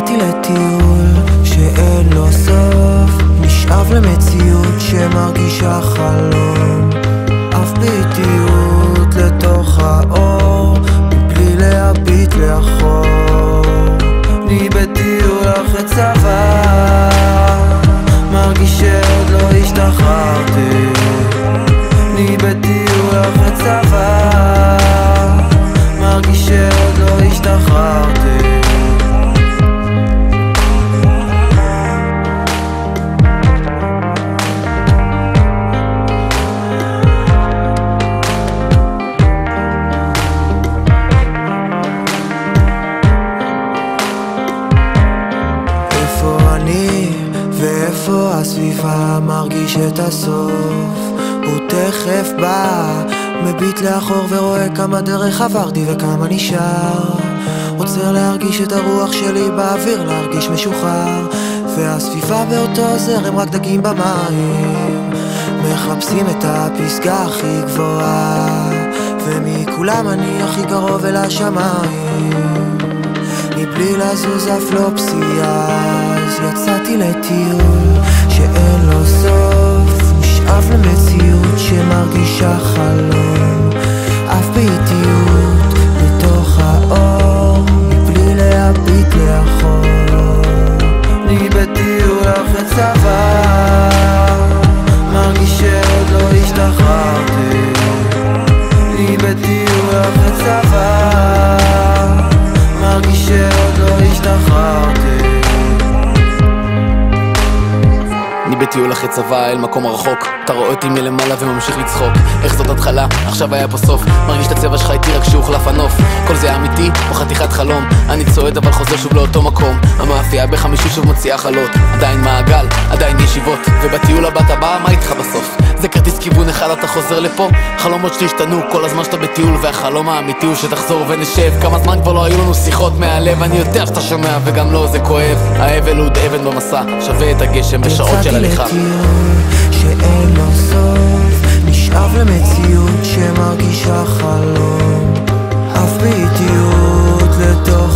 יצאתי לטיול שאין לו סוף, נשאב למציאות שמרגישה חלום, אף באיטיות לתוך האור, מבלי להביט לאחור. אני בטיול אחרי צבא, מרגיש שעוד לא השתחררתי. אני בטיול אחרי צבא, מרגיש שעוד לא השתחררתי. איפה אני ואיפה הסביבה, מרגיש את הסוף, הוא תכף בא, מביט לאחור ורואה כמה דרך עברתי וכמה נשאר. עוצר להרגיש את הרוח שלי באוויר, להרגיש משוחרר, והסביבה באותו זרם, רק דגים במים מחפשים את הפסגה הכי גבוהה, ומכולם אני הכי קרוב אל השמיים, מבלי לזוז אף לא פסיעה. אז יצאתי לטיול שאין לו סוף, נשאב למציאות שמרגישה חלום, אף באיטיות לתוך האור, מבלי להביט לאחור. אני בטיול אחרי צבא, מרגיש שעוד לא השתחררתי. אני בטיול אחרי צבא, מרגיש שעוד לא השתחררתי. אני בטיול אחרי צבא אל מקום הרחוק, אתה רואה אותי מלמעלה וממשיך לצחוק. איך זאת התחלה? עכשיו היה פה סוף. מרגיש את הצבע שלך איתי רק כשהוחלף הנוף. כל זה אמיתי או חתיכת חלום? אני צועד אבל חוזר שוב לאותו מקום. המאפייה בחמישי שוב מוציאה חלות, עדיין מעגל, עדיין ישיבות, ובטיול הבא אתה בא, מה איתך בסוף? זה כרטיס כיוון אחד, אתה חוזר לפה. חלומות שלי השתנו כל הזמן שאתה בטיול, והחלום האמיתי הוא שתחזור ונשב. כמה זמן כבר לא היו לנו שיחות מהלב, אני יודע שאתה שומע וגם לא, זה כואב. האבל הוא אבן במסע, שווה את הגשם בשעות של הליכה. יצאתי לטיול שאין לו סוף, נשאב למציאות שמרגישה חלום, אף באיטיות לתוך